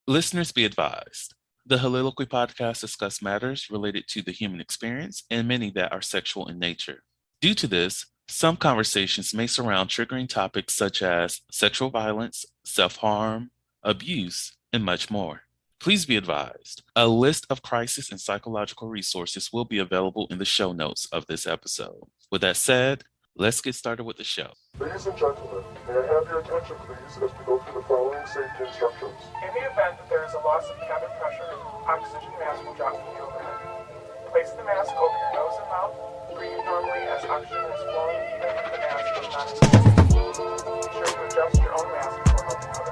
Listeners be advised. The Soliloquy podcast discuss matters related to the human experience and many that are sexual in nature. Due to this, some conversations may surround triggering topics such as sexual violence, self harm, abuse, and much more. Please be advised a list of crisis and psychological resources will be available in the show notes of this episode. With that said, let's get started with the show. Ladies and gentlemen, may I have your attention please as we go through the following safety instructions. In the event that there is a loss of cabin pressure, oxygen mask will drop from the overhead. Place the mask over your nose and mouth. Breathe normally as oxygen is flowing even if the mask is not exposed. Be sure to adjust your own mask before helping others.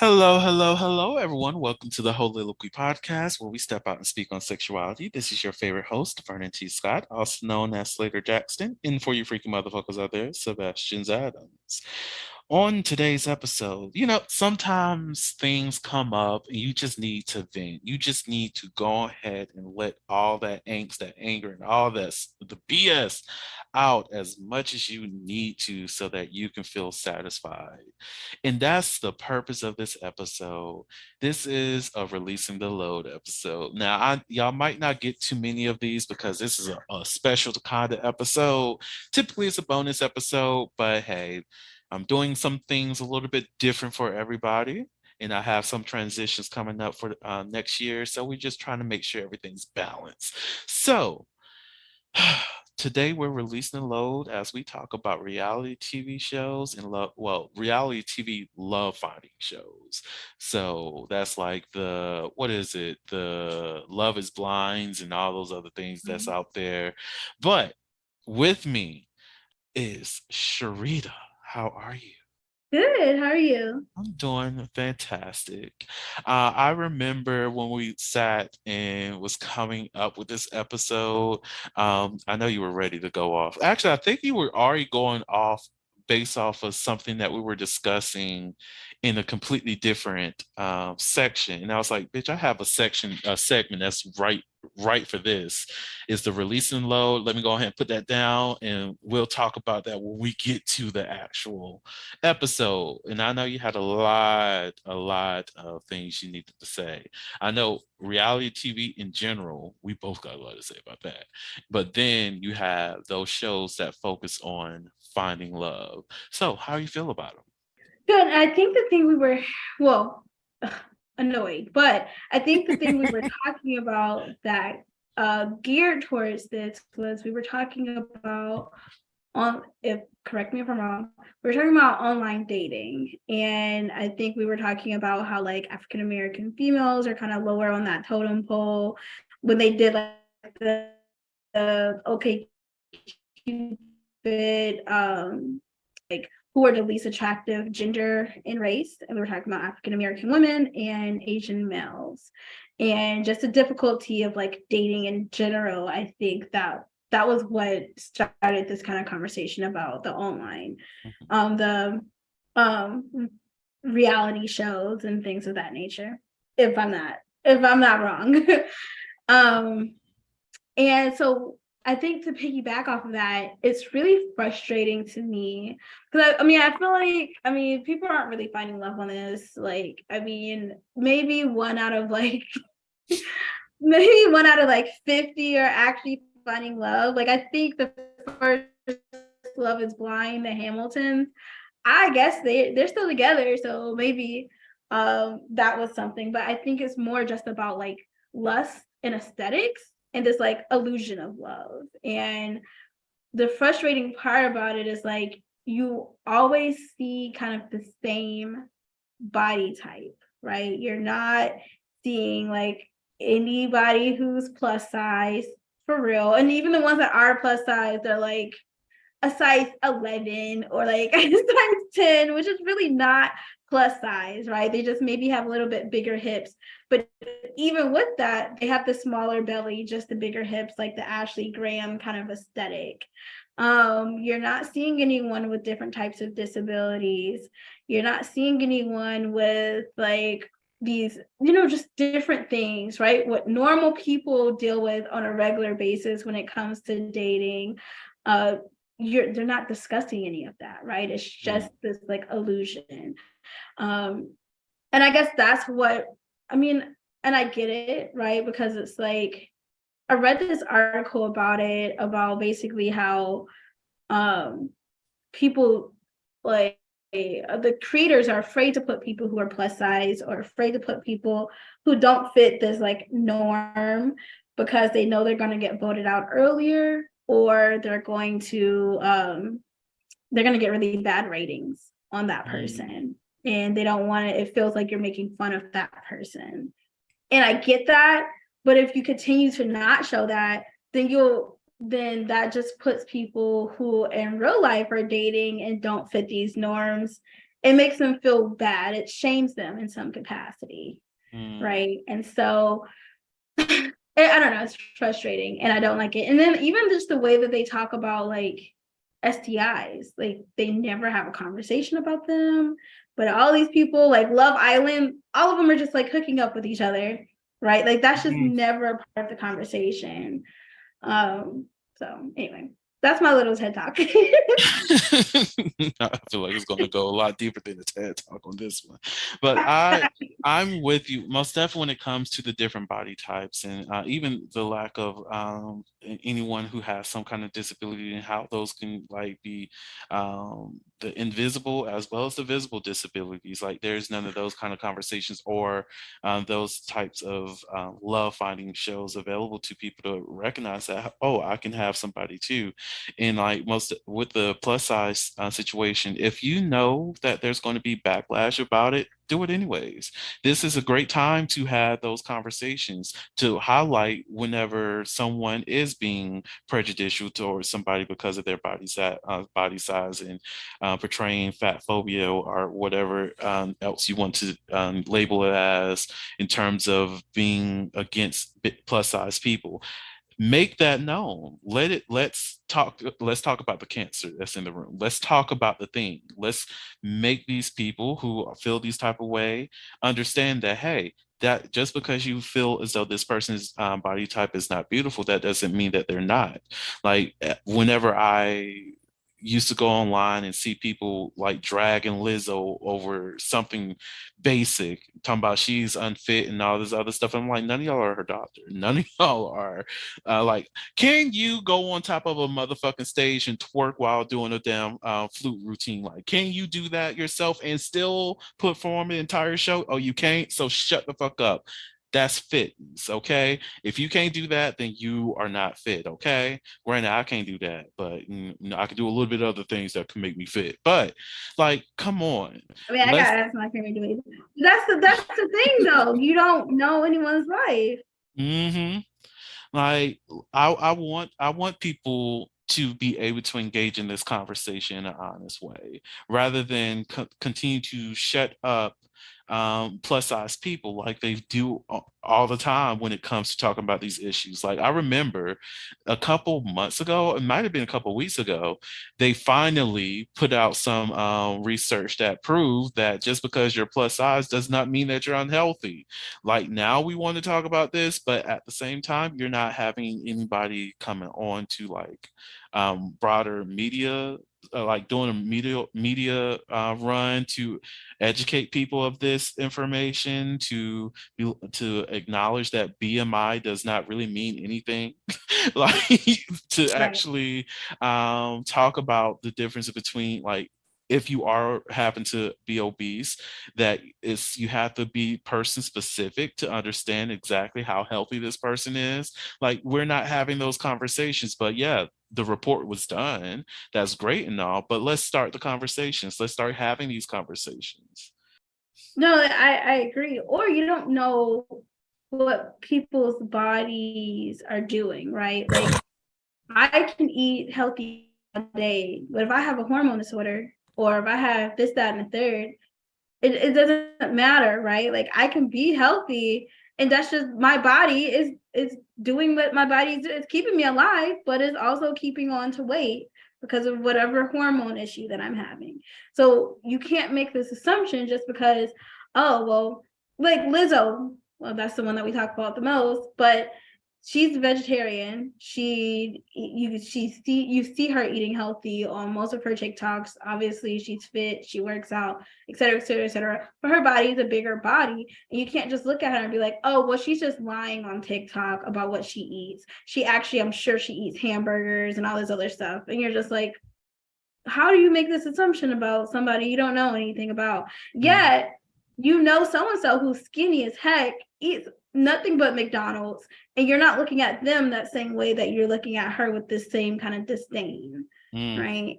Hello, everyone. Welcome to the Soliloquy podcast, where we step out and speak on sexuality. This is your favorite host, Vernon T. Scott, also known as Slater Jackson, and for you freaking motherfuckers out there, Sebastian Adams. On today's episode, sometimes things come up and you just need to vent. You just need to go ahead and let all that angst, that anger, and all this, the BS out as much as you need to so that you can feel satisfied. And that's the purpose of this episode. This is a releasing the load episode. Now, y'all might not get too many of these because this is a special kind of episode. Typically, it's a bonus episode, but hey, I'm doing some things a little bit different for everybody. And I have some transitions coming up for next year. So we're just trying to make sure everything's balanced. So, today we're releasing the load as we talk about reality TV shows and reality TV love finding shows. So that's like what is it? The Love is Blinds and all those other things that's out there. But with me is Sharita. How are you? Good. How are you? I'm doing fantastic. I remember when we sat and was coming up with this episode. I know you were ready to go off. Actually, I think you were already going off based off of something that we were discussing in a completely different section. And I was like, bitch, I have a segment that's right for this. Is the release and load. Let me go ahead and put that down and we'll talk about that when we get to the actual episode. And I know you had a lot of things you needed to say. I know reality TV in general, we both got a lot to say about that. But then you have those shows that focus on finding love. So how do you feel about them? Good. I think the thing we were, well, annoyed, but I think the thing we were talking about that geared towards this was we were talking about if correct me if I'm wrong, we were talking about online dating. And I think we were talking about how like African American females are kind of lower on that totem pole when they did like the okay Cupid, like who are the least attractive gender and race. And we were talking about African American women and Asian males. And just the difficulty of like dating in general. I think that was what started this kind of conversation about the online, the reality shows and things of that nature. If I'm not wrong. And so I think to piggyback off of that, it's really frustrating to me because I feel like people aren't really finding love on this. Like, maybe one out of like 50 are actually finding love. Like, I think the first Love is Blind, the Hamiltons, I guess they're still together, so maybe that was something. But I think it's more just about like lust and aesthetics and this like illusion of love. And the frustrating part about it is like you always see kind of the same body type, right? You're not seeing like anybody who's plus size for real. And even the ones that are plus size, they're like a size 11 or like a size 10, which is really not plus size, right? They just maybe have a little bit bigger hips. But even with that, they have the smaller belly, just the bigger hips, like the Ashley Graham kind of aesthetic. You're not seeing anyone with different types of disabilities. You're not seeing anyone with like these, just different things, right? What normal people deal with on a regular basis when it comes to dating. They're not discussing any of that, right? It's just this like illusion. And I guess that's what I mean, and I get it, right? Because it's like I read this article about it, about basically how people like the creators are afraid to put people who are plus size or afraid to put people who don't fit this like norm because they know they're going to get voted out earlier, or they're going to get really bad ratings on that person, and they don't want it feels like you're making fun of that person. And I get that, but if you continue to not show that, then that just puts people who in real life are dating and don't fit these norms, it makes them feel bad. It shames them in some capacity. Right. And so I don't know, it's frustrating and I don't like it. And then even just the way that they talk about like STIs, like they never have a conversation about them. But all these people like Love Island, all of them are just like hooking up with each other, right? Like that's just never a part of the conversation. So anyway, that's my little TED talk. I feel like it's going to go a lot deeper than the TED talk on this one, but I'm with you most definitely when it comes to the different body types and even the lack of anyone who has some kind of disability and how those can like be the invisible as well as the visible disabilities. Like there's none of those kind of conversations or those types of love finding shows available to people to recognize that, oh, I can have somebody too. And like most with the plus size situation, if you know that there's going to be backlash about it, do it anyways. This is a great time to have those conversations to highlight whenever someone is being prejudicial towards somebody because of their body size and portraying fat phobia or whatever else you want to label it as in terms of being against plus size people. Make that known. Let's talk about the cancer that's in the room. Let's talk about the thing. Let's make these people who feel these type of way understand that, hey, that just because you feel as though this person's body type is not beautiful, that doesn't mean that they're not. Like whenever I used to go online and see people like dragging Lizzo over something basic, talking about she's unfit and all this other stuff. I'm like, none of y'all are her doctor. None of y'all are like, can you go on top of a motherfucking stage and twerk while doing a damn flute routine? Like, can you do that yourself and still perform an entire show? Oh, you can't? So shut the fuck up. That's fitness, okay? If you can't do that, then you are not fit, okay? Granted, I can't do that, but I can do a little bit of other things that can make me fit. But like, come on. I mean, I gotta ask my parents to do it. That's the thing though. You don't know anyone's life. Mm-hmm. Like I want people to be able to engage in this conversation in an honest way rather than continue to shut up plus size people like they do all the time when it comes to talking about these issues. Like I remember a couple months ago, it might have been a couple weeks ago, they finally put out some research that proved that just because you're plus size does not mean that you're unhealthy. Like now we want to talk about this, but at the same time, you're not having anybody coming on to like broader media, like doing a media run to educate people of this information, to acknowledge that BMI does not really mean anything, like to actually talk about the difference between like if you are happen to be obese, that is you have to be person specific to understand exactly how healthy this person is. Like we're not having those conversations, but yeah, the report was done. That's great and all, but let's start the conversations. Let's start having these conversations. No, I agree. Or you don't know what people's bodies are doing, right? Like I can eat healthy day. But if I have a hormone disorder, or if I have this, that, and the third, it doesn't matter, right? Like I can be healthy, and that's just my body is doing what my body is. It's keeping me alive, but it's also keeping on to weight because of whatever hormone issue that I'm having. So you can't make this assumption just because, oh well, like Lizzo, well, that's the one that we talk about the most, but she's a vegetarian. You see her eating healthy on most of her TikToks. Obviously, she's fit, she works out, et cetera, et cetera, et cetera. But her body is a bigger body. And you can't just look at her and be like, oh, well, she's just lying on TikTok about what she eats. She actually, I'm sure she eats hamburgers and all this other stuff. And you're just like, how do you make this assumption about somebody you don't know anything about? Yet, you know, so-and-so who's skinny as heck eats nothing but McDonald's, and you're not looking at them that same way that you're looking at her with this same kind of disdain, right?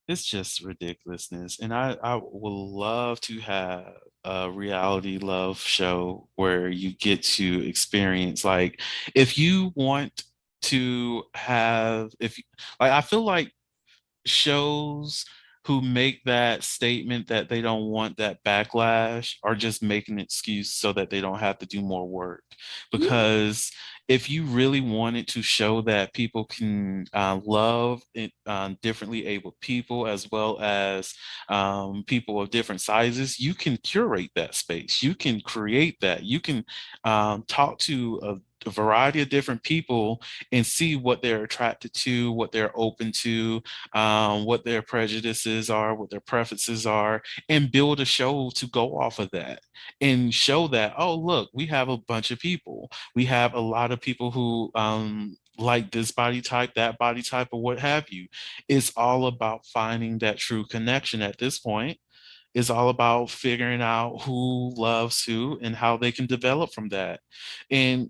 It's just ridiculousness. And I would love to have a reality love show where you get to experience, like, if you want to have, if like, I feel like shows who make that statement that they don't want that backlash are just making an excuse so that they don't have to do more work. Because if you really wanted to show that people can love differently abled people as well as people of different sizes, you can curate that space. You can create that. You can talk to a variety of different people and see what they're attracted to, what they're open to, what their prejudices are, what their preferences are, and build a show to go off of that and show that, oh, look, we have a bunch of people. We have a lot of people who like this body type, that body type, or what have you. It's all about finding that true connection at this point. It's all about figuring out who loves who and how they can develop from that. And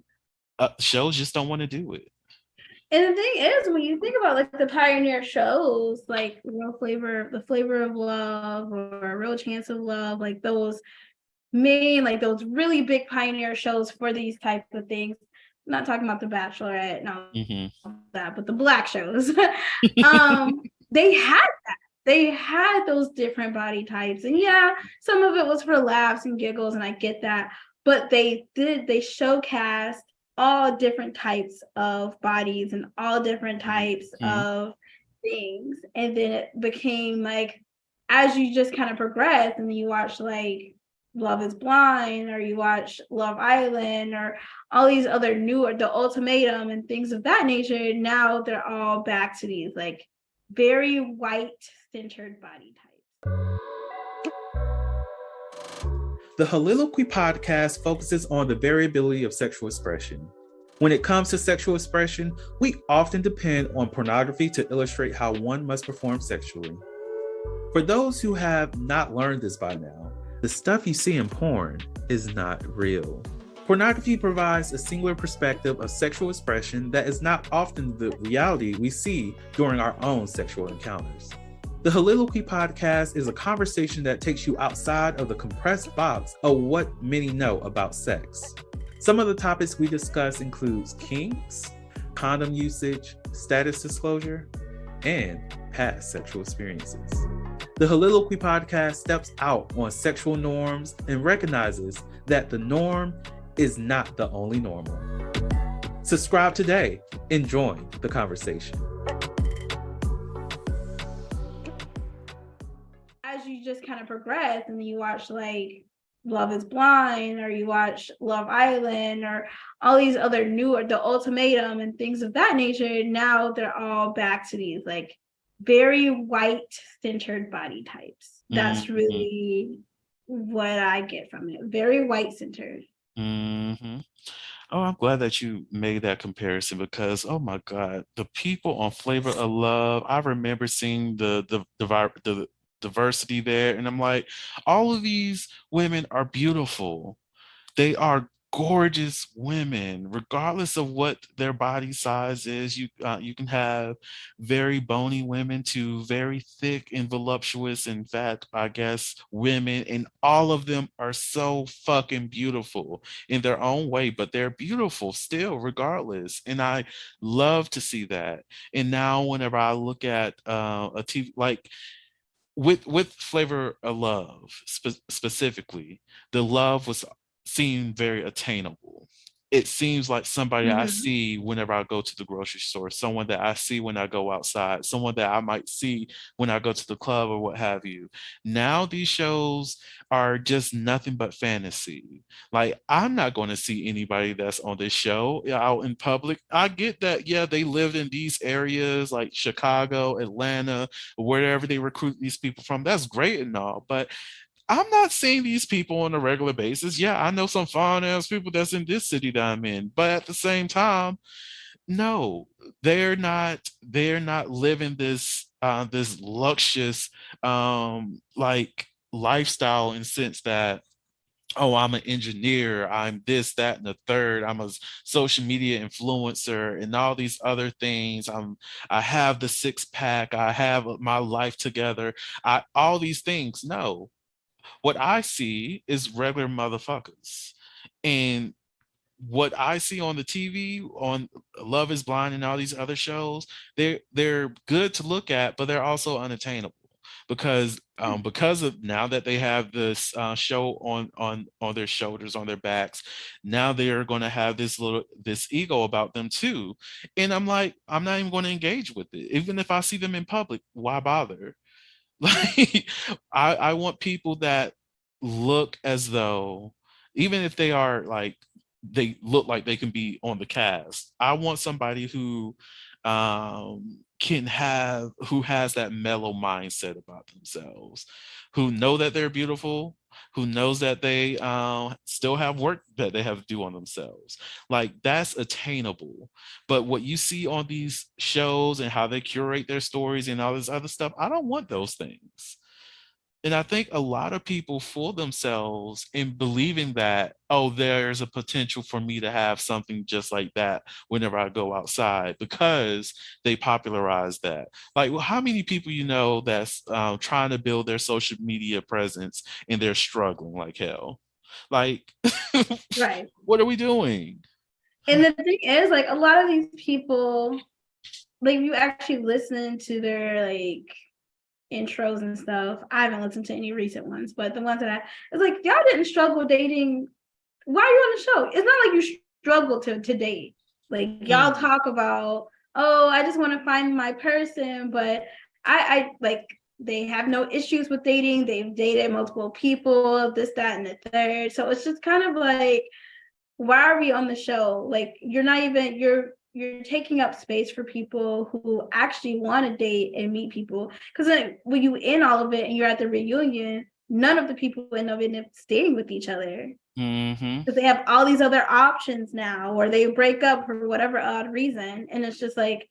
shows just don't want to do it. And the thing is, when you think about like the pioneer shows, like the flavor of love, or a real chance of love, like those like those really big pioneer shows for these type of things. I'm not talking about the Bachelorette, no, that, but the Black shows. They had that. They had those different body types, and yeah, some of it was for laughs and giggles, and I get that. But they showcased all different types of bodies and all different types of things, and then it became like, as you just kind of progress, and then you watch like Love is Blind, or you watch Love Island, or all these other newer, The Ultimatum and things of that nature. Now they're all back to these like very white centered body types. The Soliloquy podcast focuses on the variability of sexual expression. When it comes to sexual expression, we often depend on pornography to illustrate how one must perform sexually. For those who have not learned this by now, the stuff you see in porn is not real. Pornography provides a singular perspective of sexual expression that is not often the reality we see during our own sexual encounters. The Soliloquy podcast is a conversation that takes you outside of the compressed box of what many know about sex. Some of the topics we discuss includes kinks, condom usage, status disclosure, and past sexual experiences. The Soliloquy podcast steps out on sexual norms and recognizes that the norm is not the only normal. Subscribe today and join the conversation. As you just kind of progress, and then you watch like Love is Blind, or you watch Love Island, or all these other newer, The Ultimatum and things of that nature. Now they're all back to these like very white centered body types. That's really what I get from it. Very white centered. Oh, I'm glad that you made that comparison, because oh my God, the people on Flavor of Love, I remember seeing the diversity there, and I'm like, all of these women are beautiful. They are gorgeous women, regardless of what their body size is. You can have very bony women to very thick and voluptuous and fat, I guess, women, and all of them are so fucking beautiful in their own way, but they're beautiful still, regardless. And I love to see that. And now, whenever I look at a TV like with Flavor of Love specifically, the love was seemed very attainable. It seems like somebody I Mhm. see whenever I go to the grocery store, someone that I see when I go outside, someone that I might see when I go to the club or what have you. Now these shows are just nothing but fantasy. Like, I'm not going to see anybody that's on this show out in public. I get that, yeah, they lived in these areas like Chicago, Atlanta, wherever they recruit these people from. That's great and all, but I'm not seeing these people on a regular basis. Yeah, I know some fine ass people that's in this city that I'm in, but at the same time, no, they're not living this luxurious like lifestyle in the sense that, oh, I'm an engineer, I'm this, that, and the third, I'm a social media influencer and all these other things. I have the six pack, I have my life together, I all these things. No, what I see is regular motherfuckers. And what I see on the TV, on Love is Blind and all these other shows, they're good to look at, but they're also unattainable because of now that they have this show on their shoulders, on their backs. Now they are going to have this ego about them too, and I'm like, I'm not even going to engage with it, even if I see them in public. Why bother? Like, I want people that look as though, even if they are like, they look like they can be on the cast. I want somebody who has that mellow mindset about themselves, who know that they're beautiful, who knows that they still have work that they have to do on themselves. Like, that's attainable. But what you see on these shows and how they curate their stories and all this other stuff, I don't want those things. And I think a lot of people fool themselves in believing that, oh, there's a potential for me to have something just like that whenever I go outside, because they popularize that. Like, well, how many people you know that's trying to build their social media presence and they're struggling like hell? Like, Right. what are we doing? And the thing is, like, a lot of these people, like, you actually listen to their like intros and stuff. I haven't listened to any recent ones, but the ones that it's like, y'all didn't struggle dating. Why are you on the show? It's not like you struggle to date. Like, y'all Mm, talk about, oh, I just want to find my person, but I like, they have no issues with dating. They've dated multiple people, this, that, and the third. So it's just kind of like, why are we on the show? Like, you're taking up space for people who actually want to date and meet people. Because then when you in all of it and you're at the reunion, none of the people end up staying with each other hmm. because they have all these other options now, or they break up for whatever odd reason, and it's just like,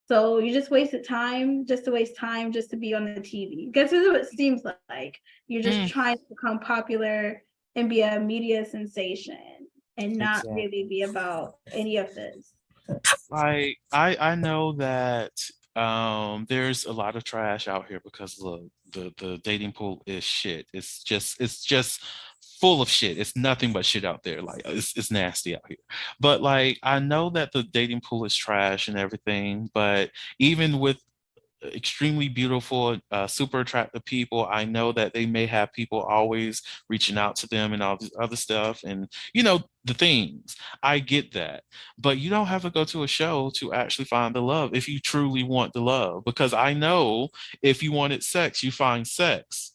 so you just wasted time just to waste time just to be on the TV. Because this is what it seems like. You're just Mm, trying to become popular and be a media sensation and not really exactly. be about any of this. Like, I know that there's a lot of trash out here because look, the dating pool is shit. It's just full of shit. It's nothing but shit out there. Like, it's nasty out here. But like, I know that the dating pool is trash and everything, but even with extremely beautiful, super attractive people, I know that they may have people always reaching out to them and all this other stuff, and the things. I get that, but you don't have to go to a show to actually find the love if you truly want the love. Because I know if you wanted sex, you find sex,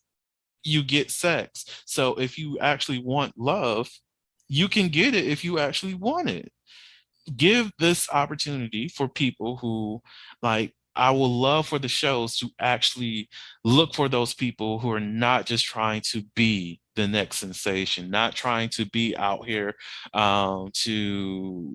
you get sex. So if you actually want love, you can get it if you actually want it. Give this opportunity for people who, like, I would love for the shows to actually look for those people who are not just trying to be the next sensation, not trying to be out here to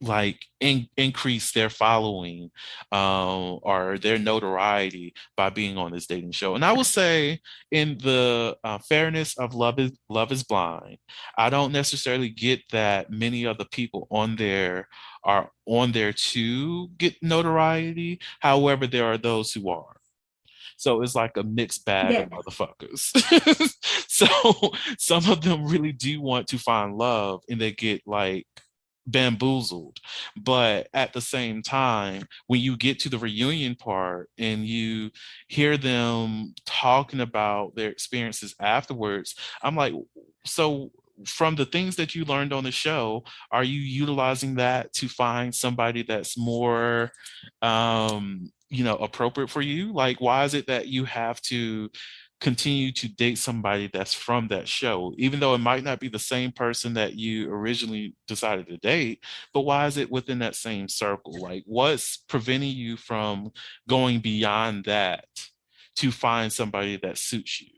like increase their following or their notoriety by being on this dating show. And I will say, in the fairness of Love is Blind, I don't necessarily get that many of the people on there are on there to get notoriety. However, there are those who are. So it's like a mixed bag of Yes. motherfuckers. So some of them really do want to find love and they get like bamboozled. But at the same time, when you get to the reunion part and you hear them talking about their experiences afterwards, I'm like, so from the things that you learned on the show, are you utilizing that to find somebody that's more appropriate for you? Like, why is it that you have to continue to date somebody that's from that show, even though it might not be the same person that you originally decided to date? But why is it within that same circle? Like, what's preventing you from going beyond that to find somebody that suits you?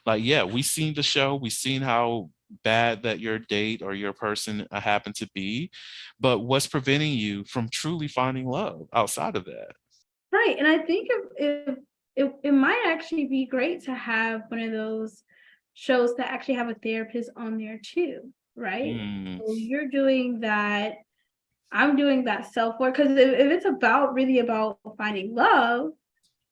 Like, yeah, we seen the show, we seen how bad that your date or your person happened to be, but what's preventing you from truly finding love outside of that? Right. And I think it might actually be great to have one of those shows that actually have a therapist on there too, right? Mm, So you're doing that, I'm doing that self-work. Because if it's really about finding love,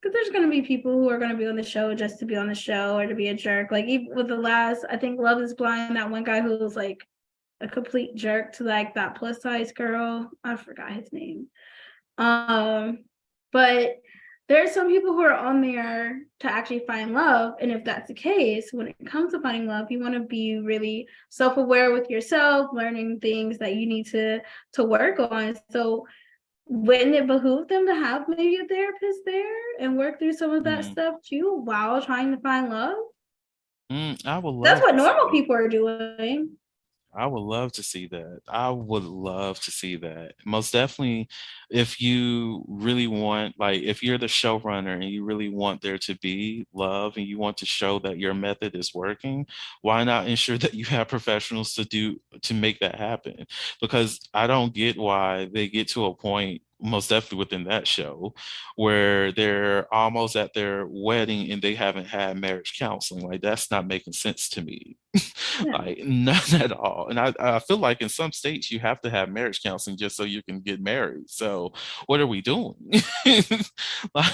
because there's going to be people who are going to be on the show just to be on the show or to be a jerk. Like even with the last, I think Love is Blind, that one guy who was like a complete jerk to like that plus size girl. I forgot his name. But there are some people who are on there to actually find love. And if that's the case, when it comes to finding love, you want to be really self-aware with yourself, learning things that you need to work on. So wouldn't it behoove them to have maybe a therapist there and work through some of that mm, stuff too while trying to find love? I would That's love what to see normal that. people are doing. I would love to see that. I would love to see that. Most definitely, if you really want, like, if you're the showrunner and you really want there to be love and you want to show that your method is working, why not ensure that you have professionals to make that happen? Because I don't get why they get to a point, most definitely within that show, where they're almost at their wedding and they haven't had marriage counseling. Like, that's not making sense to me. Yeah. Like, none at all. And I feel like in some states you have to have marriage counseling just so you can get married. So what are we doing? Like,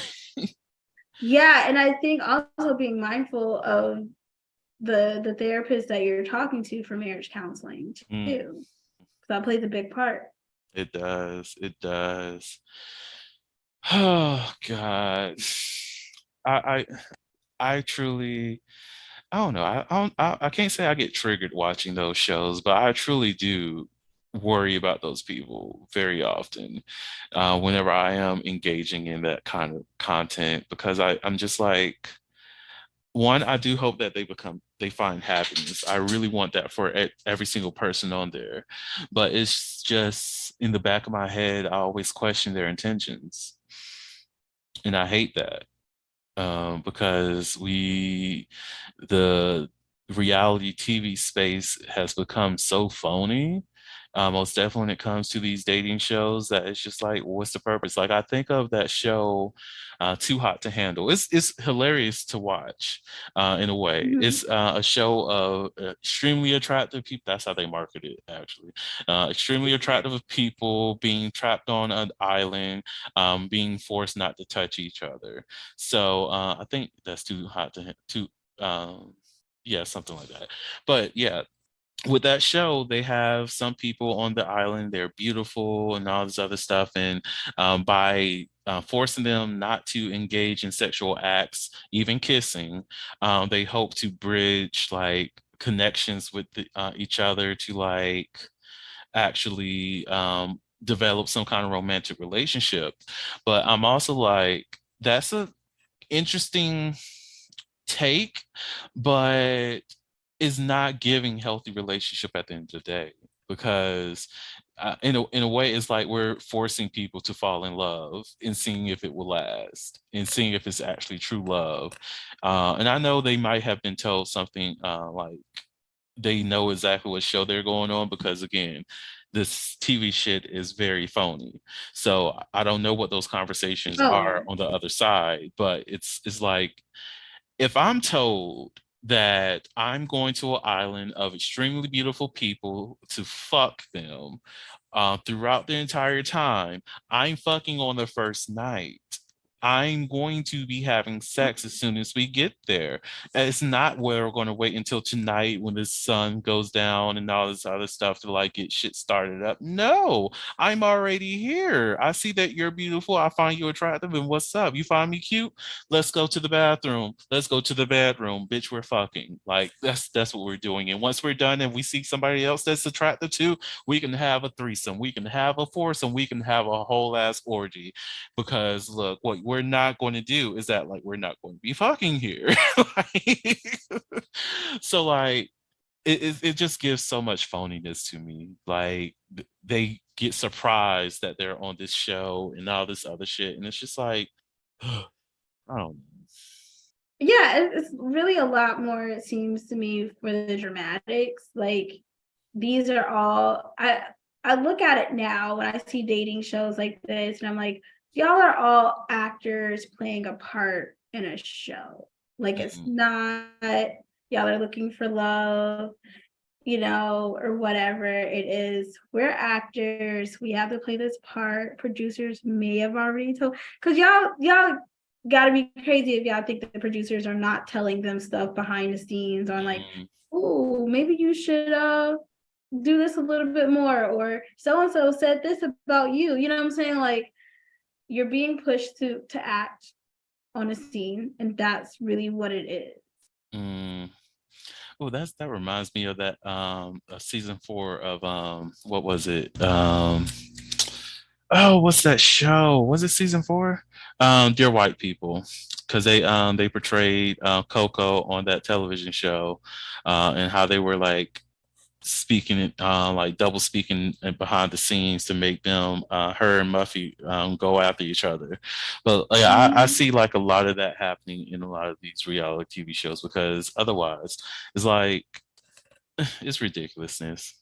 Yeah, and I think also being mindful of the therapist that you're talking to for marriage counseling mm, too. So that plays a big part. it does. It does. Oh God. I I I truly, I don't know. I can't say I get triggered watching those shows, but I truly do worry about those people very often whenever I am engaging in that kind of content, because I'm just like, one, I do hope that they find happiness. I really want that for every single person on there, but it's just in the back of my head, I always question their intentions, and I hate that because the reality TV space has become so phony. Most definitely when it comes to these dating shows, that it's just like, what's the purpose? Like, I think of that show, Too Hot to Handle. It's hilarious to watch in a way. Mhm. It's a show of extremely attractive people. That's how they market it, actually. Extremely attractive people being trapped on an island, being forced not to touch each other. So I think that's too hot to yeah, something like that. But yeah, with that show, they have some people on the island, they're beautiful and all this other stuff. And by forcing them not to engage in sexual acts, even kissing, they hope to bridge like connections with each other to like actually develop some kind of romantic relationship. But I'm also like, that's a interesting take, but is not giving healthy relationship at the end of the day, because in a way it's like we're forcing people to fall in love and seeing if it will last and seeing if it's actually true love. And I know they might have been told something like they know exactly what show they're going on, because again, this TV shit is very phony. So I don't know what those conversations are Oh, on the other side, but it's like if I'm told that I'm going to an island of extremely beautiful people to fuck them throughout the entire time, I'm fucking on the first night. I'm going to be having sex as soon as we get there. It's not where we're going to wait until tonight when the sun goes down and all this other stuff to like get shit started up. No, I'm already here. I see that you're beautiful. I find you attractive. And what's up? You find me cute? Let's go to the bathroom. Let's go to the bedroom. Bitch, we're fucking. Like that's what we're doing. And once we're done and we see somebody else that's attractive too, we can have a threesome. We can have a foursome. We can have a whole ass orgy. Because look, what we're not going to do is that like we're not going to be fucking here. Like, so like it just gives so much phoniness to me. Like they get surprised that they're on this show and all this other shit, and it's just like I don't know. yeah, it's really a lot more, it seems to me, for the dramatics. Like these are all I look at it now when I see dating shows like this, and I'm like, y'all are all actors playing a part in a show. Like it's Mm-mm. not y'all are looking for love, or whatever it is. We're actors. We have to play this part. Producers may have already told, because y'all gotta be crazy if y'all think that the producers are not telling them stuff behind the scenes on like, Mm. oh, maybe you should do this a little bit more, or so and so said this about you. You know what I'm saying? Like you're being pushed to act on a scene, and that's really what it is. Mm. Oh, that reminds me of that season 4 of what was it? Oh, what's that show? Was it season 4? Dear White People, because they portrayed Coco on that television show, and how they were like speaking like double speaking behind the scenes to make them her and Muffy go after each other. But yeah, I Mhm. see like a lot of that happening in a lot of these reality TV shows because otherwise it's like it's ridiculousness.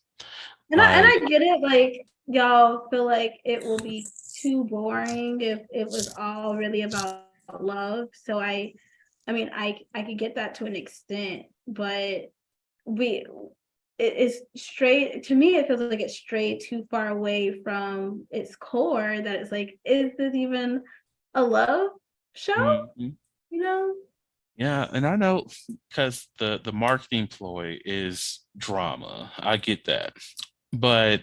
Like, And I get it, like y'all feel like it will be too boring if it was all really about love. So I mean I could get that to an extent, but we it's straight to me, it feels like it's straight too far away from its core that it's like, is this even a love show? mhm. You know? Yeah, and I know because the marketing ploy is drama. I get that. But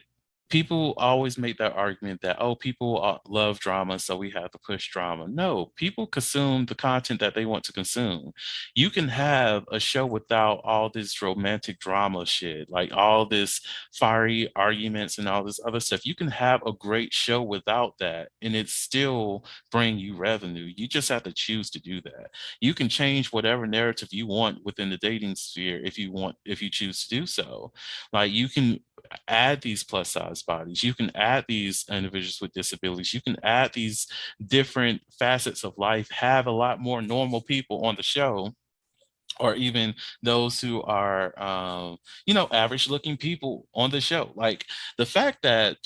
people always make that argument that, oh, people love drama, so we have to push drama. No, people consume the content that they want to consume. You can have a show without all this romantic drama shit, like all this fiery arguments and all this other stuff. You can have a great show without that, and it still bring you revenue. You just have to choose to do that. You can change whatever narrative you want within the dating sphere if you choose to do so. Like you can add these plus size bodies, you can add these individuals with disabilities, you can add these different facets of life, have a lot more normal people on the show, or even those who are average looking people on the show. Like the fact that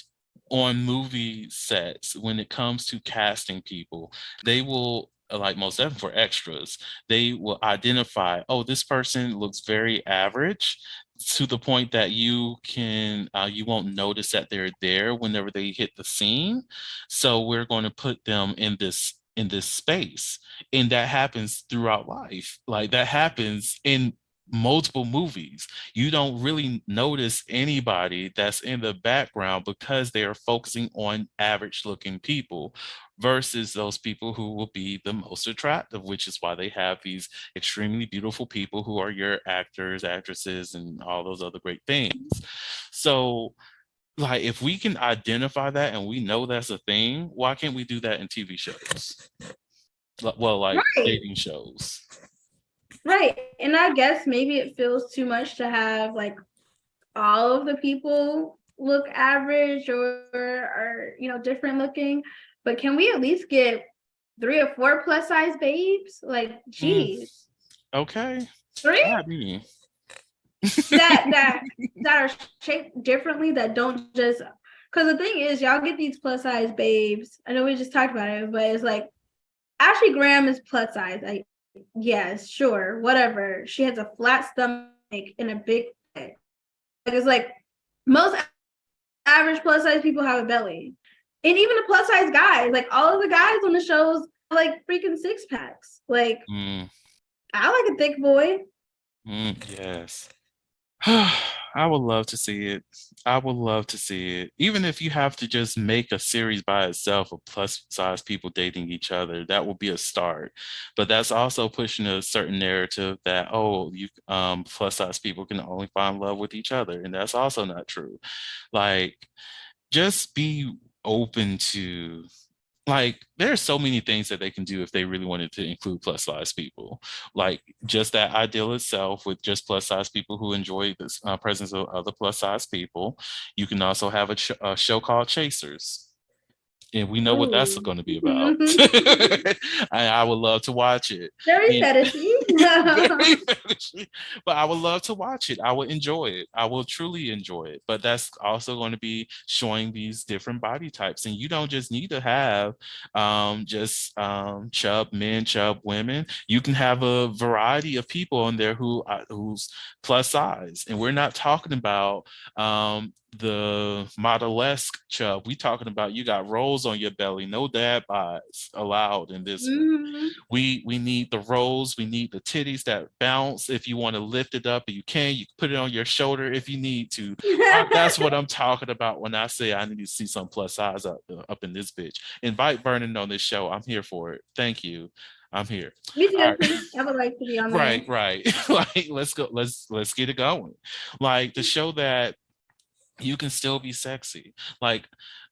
on movie sets, when it comes to casting people, they will like most definitely for extras, they will identify, oh, this person looks very average, to the point that you won't notice that they're there whenever they hit the scene. So we're going to put them in this space, and that happens throughout life. Like that happens in multiple movies. You don't really notice anybody that's in the background because they are focusing on average looking people versus those people who will be the most attractive, which is why they have these extremely beautiful people who are your actors, actresses, and all those other great things. So like if we can identify that and we know that's a thing, why can't we do that in TV shows? Well, like Right. dating shows. Right. And I guess maybe it feels too much to have like all of the people look average or different looking, but can we at least get 3 or 4 plus size babes? Like, Mm, geez, okay. three? Try me. that are shaped differently, that don't just, because the thing is, y'all get these plus size babes. I know we just talked about it, but it's like Ashley Graham is plus size. Like, yes, sure, whatever. She has a flat stomach and a big head. Like, it's like most average plus size people have a belly. And even the plus size guys, like all of the guys on the shows, like freaking six packs. Like, I like a thick boy. Yes. I would love to see it. I would love to see it. Even if you have to just make a series by itself of plus size people dating each other, that will be a start. But that's also pushing a certain narrative that, oh, you plus size people can only find love with each other. And that's also not true. Like, just be open to, like, there's so many things that they can do if they really wanted to include plus size people. Like, just that ideal itself with just plus size people who enjoy this presence of other plus size people. You can also have a show called Chasers, and we know what that's Ooh. going to be about. I would love to watch it. Very And fetishy. very fetishy, but I would love to watch it. I would enjoy it. I will truly enjoy it. But that's also going to be showing these different body types, and you don't just need to have just chub men, chub women. You can have a variety of people on there who's plus size, and we're not talking about the model-esque chub. We talking about you got rolls on your belly, no dad bods allowed in this one. Mm-hmm. We need the rolls, we need the titties that bounce. If you want to lift it up and you can put it on your shoulder if you need to. That's what I'm talking about when I say I need to see some plus size up in this bitch. Invite Vernon on this show. I'm here for it. Thank you. I'm here. Me All too. right. I would like to be on there. Right. Like, let's go. Let's get it going. Like, the show that you can still be sexy. Like,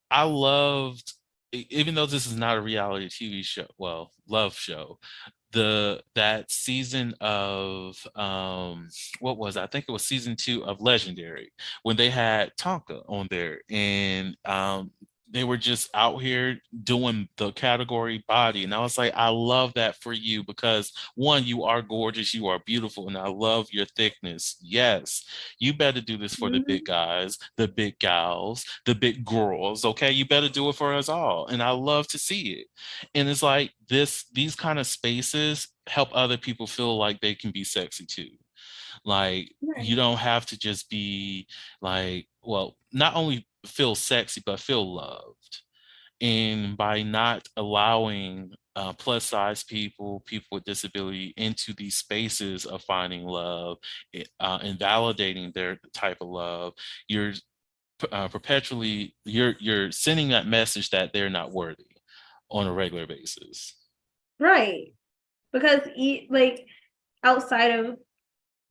I loved, even though this is not a reality TV show, well, love show, that season of what was it? I think it was season 2 of Legendary, when they had Tonka on there, and they were just out here doing the category body. And I was like, I love that for you, because one, you are gorgeous, you are beautiful, and I love your thickness. Yes, you better do this for the big guys, the big gals, the big girls. Okay, you better do it for us all. And I love to see it. And it's like these kind of spaces help other people feel like they can be sexy too. Like, you don't have to just be like, well, not only feel sexy, but feel loved. And by not allowing plus size people, people with disability into these spaces of finding love, and validating their type of love, you're perpetually you're sending that message that they're not worthy on a regular basis. Right. Because like outside of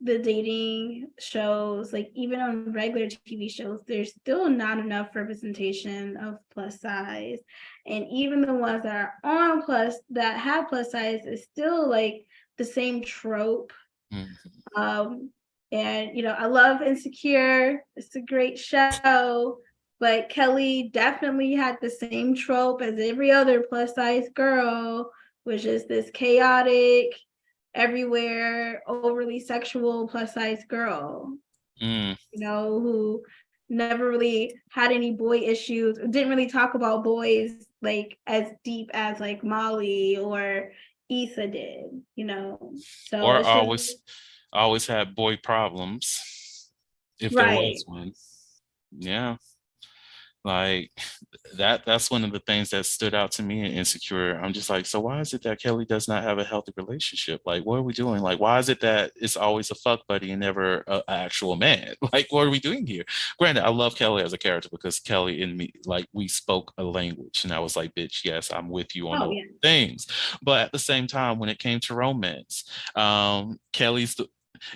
the dating shows, like even on regular TV shows, there's still not enough representation of plus size. And even the ones that are on that have plus size is still like the same trope. Mm-hmm. And I love Insecure. It's a great show. But Kelly definitely had the same trope as every other plus size girl, which is this chaotic, everywhere, overly sexual plus size girl, who never really had any boy issues, didn't really talk about boys like as deep as like Molly or Issa did, So Or it's always had boy problems, if there right. was one. Yeah. Like, that's one of the things that stood out to me in Insecure. I'm just like, so why is it that Kelly does not have a healthy relationship? Like, what are we doing? Like, why is it that it's always a fuck buddy and never an actual man? Like, what are we doing here? Granted, I love Kelly as a character, because Kelly and me, like, we spoke a language, and I was like, bitch, yes, I'm with you on all things. But at the same time, when it came to romance, Kelly's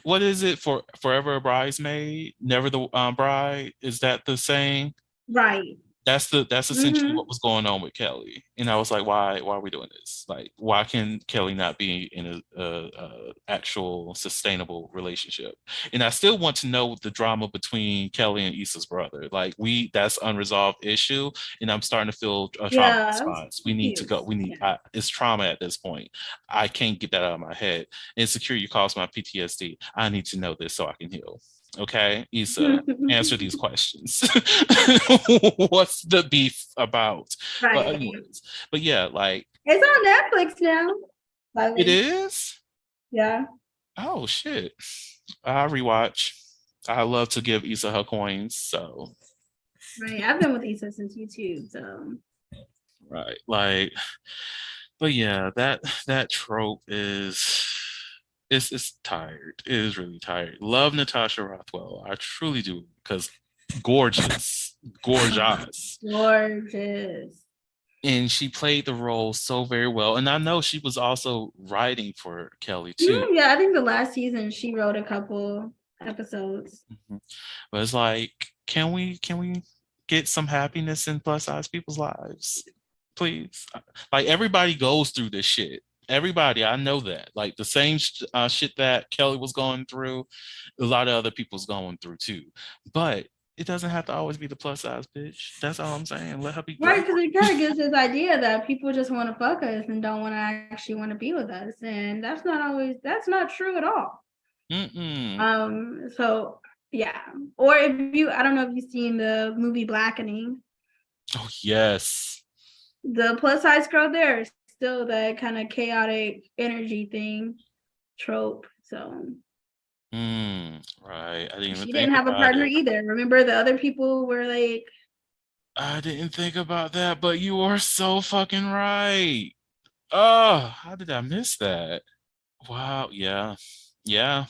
what is it, forever a bridesmaid, never the bride? Is that the saying? Right. That's essentially Mm-hmm. what was going on with Kelly, and I was like, why are we doing this? Like, why can Kelly not be in a actual sustainable relationship? And I still want to know the drama between Kelly and Issa's brother. Like, that's unresolved issue, and I'm starting to feel a trauma Yeah, I was response. We need to go. confused. We need. Yeah. It's trauma at this point. I can't get that out of my head. Insecurity caused my PTSD. I need to know this so I can heal. Okay, Issa, answer these questions. What's the beef about? But Right. anyways, but yeah, like It's on Netflix now. it Finally. is. Yeah. Oh shit! I rewatch. I love to give Issa her coins, so Right. I've been with Issa since YouTube, so right, like, but yeah, that trope is. It's tired. It is really tired. Love Natasha Rothwell. I truly do because gorgeous, gorgeous. gorgeous. And she played the role so very well. And I know she was also writing for Kelly too. Yeah, I think the last season she wrote a couple episodes. Mhm. But it's like, can we get some happiness in plus size people's lives, please? Like everybody goes through this shit. Everybody, I know that. Like the same shit that Kelly was going through, a lot of other people's going through too. But it doesn't have to always be the plus size bitch. That's all I'm saying. Let her be Right, great. because it kind of gives this idea that people just want to fuck us and don't want to actually want to be with us. And that's not true at all. So yeah. Or I don't know if you've seen the movie Blackening. Oh yes. The plus size girl there is still that kind of chaotic energy thing trope. So right. I didn't even she think didn't have a about partner it. either. Remember the other people were like, I didn't think about that, but you are so fucking right. Oh, how did I miss that? Wow, yeah. Yeah.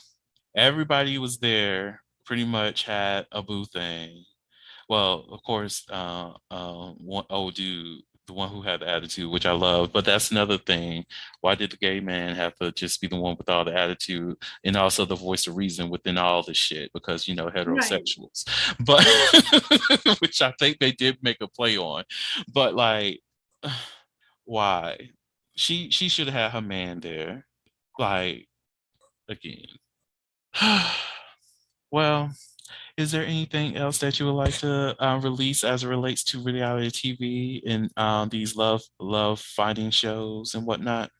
Everybody was there, pretty much had a boo thing. Well, of course, one old dude, the one who had the attitude, which I love, but that's another thing. Why did the gay man have to just be the one with all the attitude and also the voice of reason within all the shit? Because, right. heterosexuals. But which I think they did make a play on. But like, why? She should have had her man there. Like, again. Well, is there anything else that you would like to release as it relates to reality TV and these love finding shows and whatnot?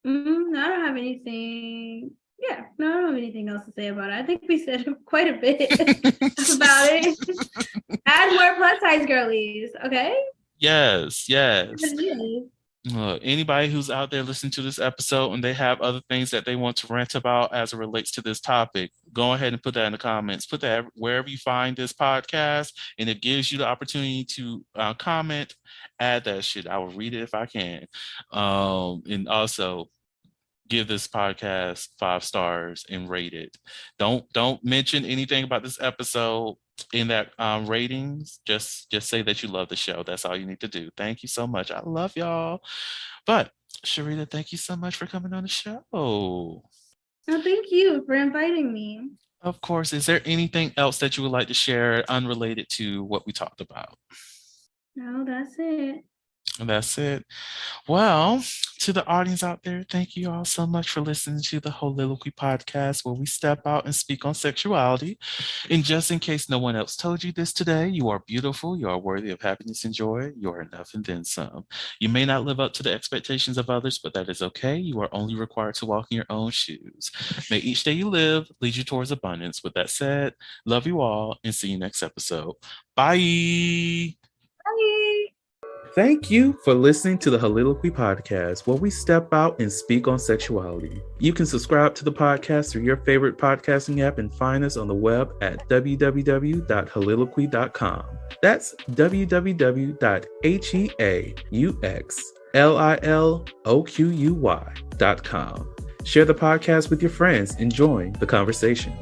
I don't have anything. Yeah, no, I don't have anything else to say about it. I think we said quite a bit about it. Add more plus size girlies, okay? Yes, yes. Yes. Look, anybody who's out there listening to this episode and they have other things that they want to rant about as it relates to this topic, go ahead and put that in the comments. Put that wherever you find this podcast, and it gives you the opportunity to comment. Add that shit. I will read it if I can. And also give this podcast 5 stars and rate it. Don't mention anything about this episode in that ratings. Just say that you love the show. That's all you need to do. Thank you so much. I love y'all. But Sharita, thank you so much for coming on the show. Well, thank you for inviting me. Of course. Is there anything else that you would like to share unrelated to what we talked about? No, that's it. That's it. Well, to the audience out there, thank you all so much for listening to the Holiloquy podcast, where we step out and speak on sexuality. And just in case no one else told you this today, you are beautiful, you are worthy of happiness and joy, you are enough and then some. You may not live up to the expectations of others, but that is okay. You are only required to walk in your own shoes. May each day you live lead you towards abundance. With that said, love you all and see you next episode. Bye. Bye. Thank you for listening to the Holiloquy podcast, where we step out and speak on sexuality. You can subscribe to the podcast through your favorite podcasting app and find us on the web at www.holiloquy.com. That's www.HEAUXLILOQUY.com. Share the podcast with your friends and join the conversation.